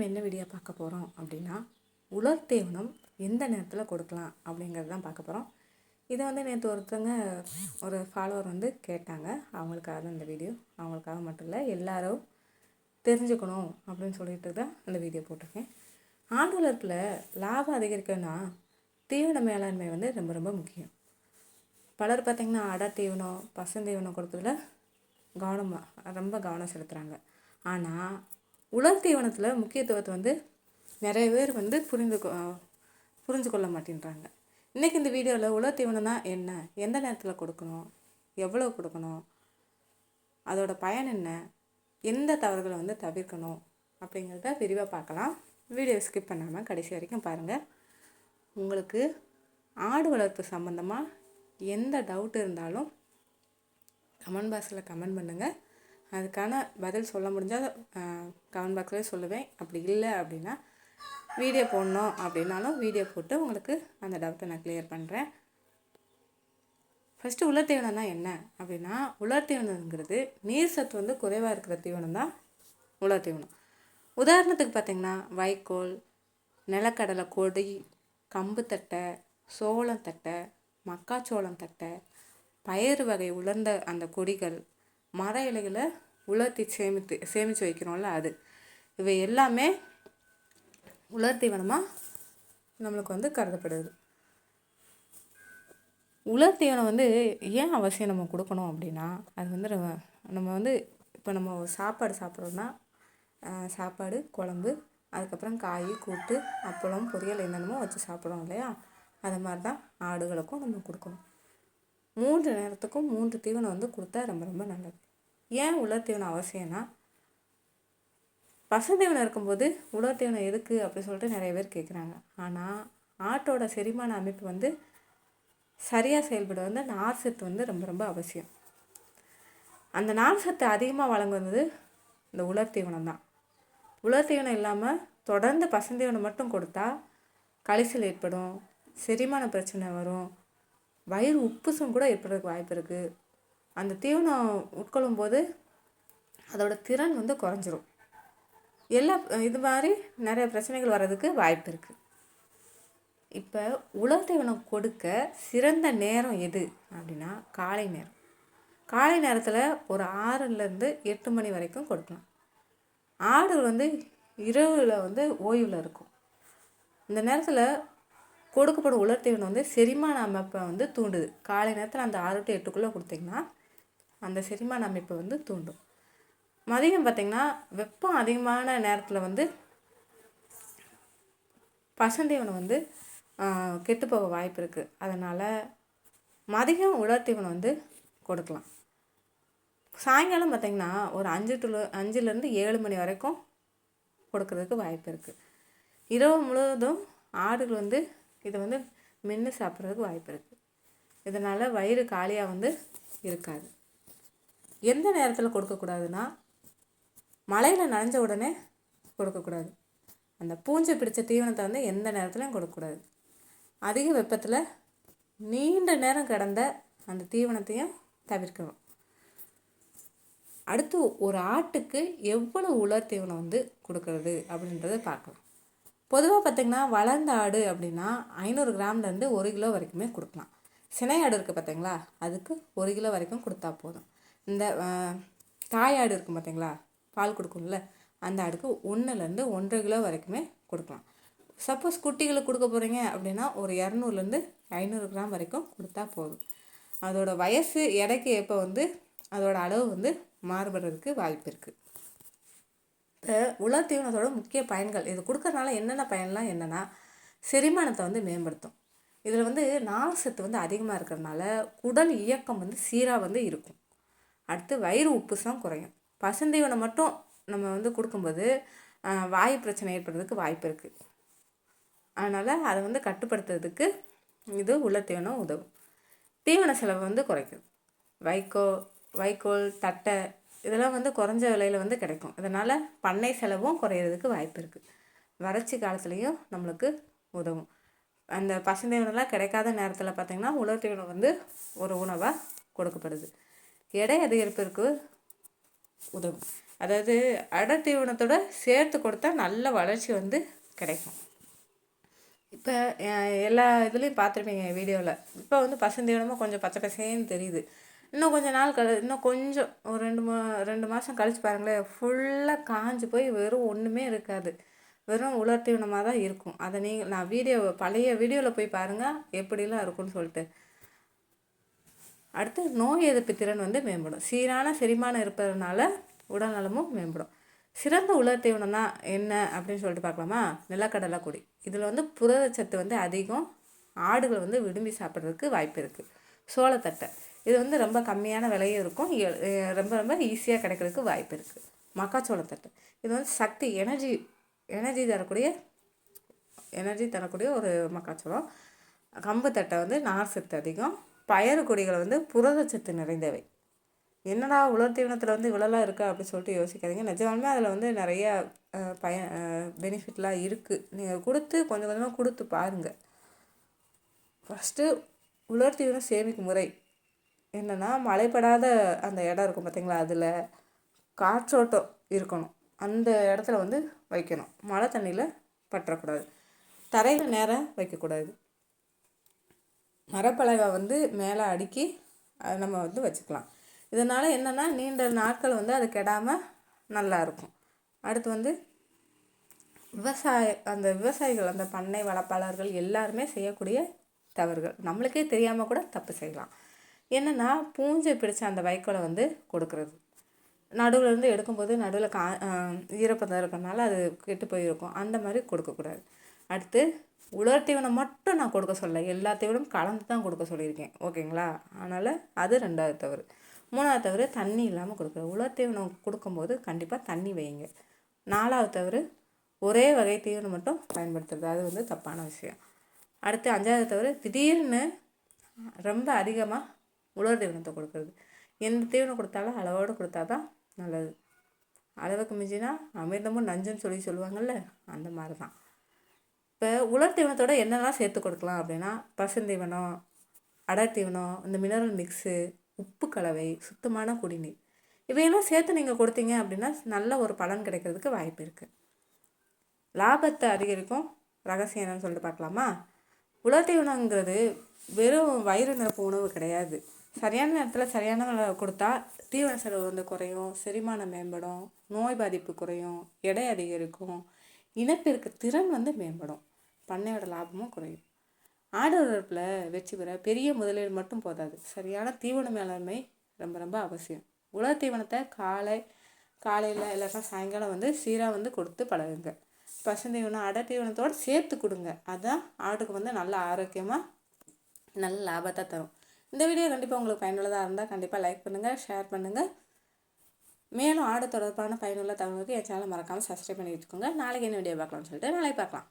என்ன வீடியோ பார்க்க போகிறோம் அப்படின்னா, உலர் தீவனம் எந்த நேரத்தில் கொடுக்கலாம் அப்படிங்கிறது தான் பார்க்க போகிறோம். இதை வந்து நேற்று ஒரு ஃபாலோவர் வந்து கேட்டாங்க. அவங்களுக்காக தான் இந்த வீடியோ. அவங்களுக்காக மட்டும் இல்லை, எல்லாரும் தெரிஞ்சுக்கணும் அப்படின்னு சொல்லிட்டு தான் இந்த வீடியோ போட்டிருக்கேன். ஆடு வளர்ப்பில் லாபம் அதிகரிக்கணும்னா தீவன மேலாண்மை வந்து ரொம்ப ரொம்ப முக்கியம். பலர் பார்த்திங்கன்னா அடை தீவனம், பசுந்தீவனம் கொடுத்ததில் ரொம்ப கவனம் செலுத்துகிறாங்க. ஆனால் உலர் தீவனத்தில் முக்கியத்துவத்தை வந்து நிறைய பேர் வந்து புரிஞ்சு கொள்ள மாட்டேன்றாங்க. இன்றைக்கி இந்த வீடியோவில் உலர் தீவனம்னா என்ன, எந்த நேரத்தில் கொடுக்கணும், எவ்வளோ கொடுக்கணும், அதோட பயன் என்ன, எந்த தவறுகளை வந்து தவிர்க்கணும் அப்படிங்கிறத விரிவாக பார்க்கலாம். வீடியோ ஸ்கிப் பண்ணாமல் கடைசி வரைக்கும் பாருங்கள். உங்களுக்கு ஆடு வளர்ப்பு சம்மந்தமாக எந்த டவுட் இருந்தாலும் கமெண்ட் பாக்ஸில் கமெண்ட் பண்ணுங்கள். அதுக்கான பதில் சொல்ல முடிஞ்சால் கமெண்ட் பாக்ஸ்லேயே சொல்லுவேன். அப்படி இல்லை அப்படின்னா வீடியோ போடணும் அப்படின்னாலும் வீடியோ போட்டு உங்களுக்கு அந்த டவுட்டை நான் கிளியர் பண்ணுறேன். ஃபஸ்ட்டு உலர் தீவனம்னா என்ன அப்படின்னா, உலர் தீவனங்கிறது நீர் சத்து வந்து குறைவாக இருக்கிற தீவனம் தான் உலர் தீவனம். உதாரணத்துக்கு பார்த்திங்கன்னா வைக்கோல், நிலக்கடலை கொடி, கம்பு தட்டை, சோளம் தட்டை, மக்காச்சோளம் தட்டை, பயிறு வகை உலர்ந்த அந்த கொடிகள், மர இலைகளை உலர்த்தி சேமித்து வைக்கிறோம்ல, அது இவை எல்லாமே உலர் தீவனமாக நம்மளுக்கு வந்து கருதப்படுது. உலர் தீவனம் வந்து ஏன் அவசியம் நம்ம கொடுக்கணும் அப்படின்னா, அது வந்து நம்ம வந்து இப்போ நம்ம சாப்பாடு சாப்பிட்றோன்னா சாப்பாடு, குழம்பு, அதுக்கப்புறம் காய், கூட்டு, அப்பளம், பொரியல் என்னென்னமோ வச்சு சாப்பிட்றோம் இல்லையா, அது மாதிரி தான் ஆடுகளுக்கும் நம்ம கொடுக்கணும். 3 நேரத்துக்கும் 3 தீவனம் வந்து கொடுத்தா ரொம்ப ரொம்ப நல்லது. ஏன் உலர் தீவனம் அவசியம்னா, பசுந்தீவனம் இருக்கும்போது உலர் தீவனம் எதுக்கு அப்படி சொல்லிட்டு நிறைய பேர் கேட்குறாங்க. ஆனால் ஆட்டோட செரிமான அமைப்பு வந்து சரியாக செயல்பட வந்து நார் சத்து வந்து ரொம்ப ரொம்ப அவசியம். அந்த நார் சத்து அதிகமாக வழங்குவது இந்த உலர் தீவனம் தான். உலர் தீவனம் இல்லாமல் தொடர்ந்து பசுந்தீவனம் மட்டும் கொடுத்தா கழிச்சல் ஏற்படும், செரிமான பிரச்சனை வரும், வயிறு உப்புசம் கூட ஏற்படுறதுக்கு வாய்ப்பு இருக்குது. அந்த தீவனம் உட்கொள்ளும் போது அதோட திறன் வந்து குறைஞ்சிரும். இது மாதிரி நிறைய பிரச்சனைகள் வர்றதுக்கு வாய்ப்பு இருக்குது. இப்போ உலர் தீவனம் கொடுக்க சிறந்த நேரம் எது அப்படின்னா காலை நேரம். காலை நேரத்தில் ஒரு 6லேருந்து 8 மணி வரைக்கும் கொடுக்கலாம். ஆடு வந்து இரவில் வந்து ஓய்வில் இருக்கும். இந்த நேரத்தில் கொடுக்கப்படும் உலர் தீவனம் வந்து செரிமான அமைப்பை வந்து தூண்டுது. காலை நேரத்தில் அந்த 6 to 8க்குள்ளே கொடுத்திங்கன்னா அந்த செரிமான அமைப்பை வந்து தூண்டும். மதியம் பார்த்திங்கன்னா வெப்பம் அதிகமான நேரத்தில் வந்து பசுந்தீவனம் வந்து கெட்டுப்போக வாய்ப்பு இருக்குது. அதனால் மதியம் உலர் தீவனம் வந்து கொடுக்கலாம். சாயங்காலம் பார்த்திங்கன்னா ஒரு 5லேருந்து 7 மணி வரைக்கும் கொடுக்கறதுக்கு வாய்ப்பு இருக்குது. இரவு முழுவதும் ஆடுகள் வந்து இதை வந்து மென்று சாப்பிட்றதுக்கு வாய்ப்பு இருக்குது. இதனால் வயிறு காலியாக வந்து இருக்காது. எந்த நேரத்தில் கொடுக்கக்கூடாதுன்னா, மழையில் நனைஞ்ச உடனே கொடுக்கக்கூடாது. அந்த பூஞ்சை பிடிச்ச தீவனத்தை வந்து எந்த நேரத்துலையும் கொடுக்கக்கூடாது. அதிக வெப்பத்தில் நீண்ட நேரம் கிடந்த அந்த தீவனத்தையும் தவிர்க்கணும். அடுத்து ஒரு ஆட்டுக்கு எவ்வளோ உலர் தீவனம் வந்து கொடுக்கறது அப்படின்றத பார்க்கலாம். பொதுவாக பார்த்திங்கன்னா வளர்ந்த ஆடு அப்படின்னா 500 கிராம்லேருந்து 1 கிலோ வரைக்குமே கொடுக்கலாம். சினை ஆடு இருக்குது பார்த்திங்களா, அதுக்கு 1 கிலோ வரைக்கும் கொடுத்தா போதும். இந்த தாயாடு இருக்கும் பார்த்திங்களா, பால் கொடுக்கும்ல, அந்த ஆடுக்கு 1லேருந்து 1.5 கிலோ வரைக்குமே கொடுக்கலாம். சப்போஸ் குட்டிகளுக்கு கொடுக்க போகிறீங்க அப்படின்னா ஒரு 200லேருந்து 500 கிராம் வரைக்கும் கொடுத்தா போதும். அதோட வயசு எடைக்கு ஏற்ப வந்து அதோட அளவு வந்து மாறுபடுறதுக்கு வாய்ப்பு இருக்குது. இப்போ உலர் தீவனத்தோட முக்கிய பயன்கள், இது கொடுக்கறதுனால என்னென்ன பயன்லாம் என்னென்னா, செரிமானத்தை வந்து மேம்படுத்தும். இதில் வந்து நார் சத்து வந்து அதிகமாக இருக்கிறதுனால குடல் இயக்கம் வந்து சீராக வந்து இருக்கும். அடுத்து வயிறு உப்புசம் குறையும். பசுந்தீவனம் மட்டும் நம்ம வந்து கொடுக்கும்போது வாயு பிரச்சனை ஏற்படுறதுக்கு வாய்ப்பு இருக்குது. அதனால் அதை வந்து கட்டுப்படுத்துறதுக்கு இது உலர் தீவனம் உதவும். தீவன செலவு வந்து குறைக்கும். வைக்கோல், தட்டை இதெல்லாம் வந்து குறைஞ்ச விலையில் வந்து கிடைக்கும். இதனால் பண்ணை செலவும் குறையிறதுக்கு வாய்ப்பு இருக்குது. வறட்சி காலத்துலேயும் நம்மளுக்கு உதவும். அந்த பசுந்தீவனம்லாம் கிடைக்காத நேரத்தில் பார்த்திங்கன்னா உலர் தீவனம் வந்து ஒரு உணவாக கொடுக்கப்படுது. எடை அதிகரிப்பிற்கு உதவும். அதாவது அடர் தீவனத்தோட சேர்த்து கொடுத்தா நல்ல வளர்ச்சி வந்து கிடைக்கும். இப்போ எல்லா இதுலேயும் பார்த்துருப்பீங்க வீடியோவில். இப்போ வந்து பசுந்தீவனமாக கொஞ்சம் பச்சை பசேன்னு தெரியுது. இன்னும் கொஞ்சம் நாள் இன்னும் கொஞ்சம் ஒரு 2 மாதம் கழிச்சு பாருங்களேன், ஃபுல்லாக காஞ்சு போய் வெறும் ஒன்றுமே இருக்காது. வெறும் உலர் தீவனமாக தான் இருக்கும். அதை நான் பழைய வீடியோவில் போய் பாருங்கள் எப்படிலாம் இருக்கும்னு சொல்லிட்டு. அடுத்து நோய் எதிர்ப்பு திறன் வந்து மேம்படும். சீரான செரிமானம் இருப்பதனால உடல் நலமும் மேம்படும். சிறந்த உலர் தீவனம்னா என்ன அப்படின்னு சொல்லிட்டு பார்க்கலாமா? நிலக்கடலை கொடி. இதில் வந்து புரதச்சத்து வந்து அதிகம். ஆடுகள் வந்து விரும்பி சாப்பிட்றதுக்கு வாய்ப்பு இருக்குது. சோளத்தட்டை, இது வந்து ரொம்ப கம்மியான விலையும் இருக்கும், ரொம்ப ரொம்ப ஈஸியாக கிடைக்கிறதுக்கு வாய்ப்பு இருக்குது. மக்காச்சோளத்தட்டை, இது வந்து சக்தி எனர்ஜி தரக்கூடிய ஒரு மக்காச்சோளம். கம்பு தட்டை வந்து நார் சத்து அதிகம். பயறு கொடிகள் வந்து புரதச்சத்து நிறைந்தவை. என்னடா உலர் தீவனத்தில் வந்து இவ்வளோலாம் இருக்கா அப்படின்னு சொல்லிட்டு யோசிக்காதீங்க. நிஜமாலுமே அதில் வந்து நிறைய பெனிஃபிட்லாம் இருக்குது. நீங்கள் கொஞ்சம் கொஞ்சமாக கொடுத்து பாருங்கள். ஃபஸ்ட்டு உலர் தீவனம் சேமிக்கும் முறை என்னென்னா, மழைப்படாத அந்த இடம் இருக்கும் பார்த்திங்களா, அதில் காற்றோட்டம் இருக்கணும். அந்த இடத்துல வந்து வைக்கணும். மழை தண்ணியில் பற்றக்கூடாது. தரையில் நேராக வைக்கக்கூடாது. மரப்பலகை வந்து மேலே அடுக்கி நம்ம வந்து வச்சுக்கலாம். இதனால் என்னென்னா நீண்ட நாட்கள் வந்து அது கெடாமல் நல்லாயிருக்கும். அடுத்து வந்து விவசாயிகள் அந்த பண்ணை வளர்ப்பாளர்கள் எல்லாருமே செய்யக்கூடிய தவறுகள், நம்மளுக்கே தெரியாமல் கூட தப்பு செய்யலாம். என்னென்னா பூஞ்சை பிடிச்ச அந்த வைக்கோலை வந்து கொடுக்குறது. நடுவில் இருந்து எடுக்கும்போது நடுவில் ஈரப்பதம் இருக்கிறதுனால அது கெட்டு போயிருக்கும். அந்த மாதிரி கொடுக்கக்கூடாது. அடுத்து உலர் தீவனம் மட்டும் நான் கொடுக்க சொல்ல, எல்லா தீவனம் கலந்து தான் கொடுக்க சொல்லியிருக்கேன். ஓகேங்களா? அதனால் அது 2வது தவறு. 3வது தவறு தண்ணி இல்லாமல் கொடுக்குறது. உலர் தீவனம் கொடுக்கும்போது கண்டிப்பாக தண்ணி வைங்க. 4வது தவறு ஒரே வகை தீவனம் மட்டும் பயன்படுத்துறது. அது வந்து தப்பான விஷயம். அடுத்து 5வது தவறு திடீர்னு ரொம்ப அதிகமாக உலர் தீவனத்தை கொடுக்குறது. எந்த தீவனம் கொடுத்தாலும் அளவோடு கொடுத்தா தான் நல்லது. அளவுக்கு மிஞ்சினா அமிர்தமும் நஞ்சுன்னு சொல்லுவாங்கள்ல, அந்த மாதிரி தான். இப்போ உலர் தீவனத்தோட என்னெல்லாம் சேர்த்து கொடுக்கலாம் அப்படின்னா, பசுந்தீவனம், அடர் தீவனம், இந்த மினரல் மிக்ஸு, உப்பு கலவை, சுத்தமான குடிநீர், இவையெல்லாம் சேர்த்து நீங்கள் கொடுத்தீங்க அப்படின்னா நல்ல ஒரு பலன் கிடைக்கிறதுக்கு வாய்ப்பு இருக்குது. லாபத்தை அதிகரிக்கும் ரகசியம் என்னன்னு சொல்லிட்டு பார்க்கலாமா? உலர் தீவனங்கிறது வெறும் வயிறு நிரப்பு உணவு கிடையாது. சரியான நேரத்தில் சரியான கொடுத்தா தீவன செலவு வந்து குறையும், செரிமானம் மேம்படும், நோய் பாதிப்பு குறையும், எடை அதிகரிக்கும், இனப்பெருக்க திறன் வந்து மேம்படும், பண்ணையோட லாபமும் குறையும். ஆடு வளர்ப்பில் வெற்றி பெற பெரிய முதலீடு மட்டும் போதாது, சரியான தீவன மேலாண்மை ரொம்ப ரொம்ப அவசியம். உலர் தீவனத்தை காலையில் இல்லைன்னா சாயங்காலம் வந்து சீராக வந்து கொடுத்து பழகுங்க. பசுந்தீவனம் அடர் தீவனத்தோடு சேர்த்து கொடுங்க. அதுதான் ஆட்டுக்கு வந்து நல்ல ஆரோக்கியமாக நல்ல லாபத்தை தரும். இந்த வீடியோ கண்டிப்பாக உங்களுக்கு பயனுள்ளதாக இருந்தால் கண்டிப்பாக லைக் பண்ணுங்கள், ஷேர் பண்ணுங்கள். மேலும் ஆடு தொடர்பான பயனுள்ள தகவலுக்கு என் சேனலை மறக்காமல் சப்ஸ்கிரைப் பண்ணி வச்சுக்கோங்க. நாளைக்கு என்ன வீடியோ பார்க்கலாம்னு சொல்லிட்டு நாளைக்கு பார்க்கலாம்.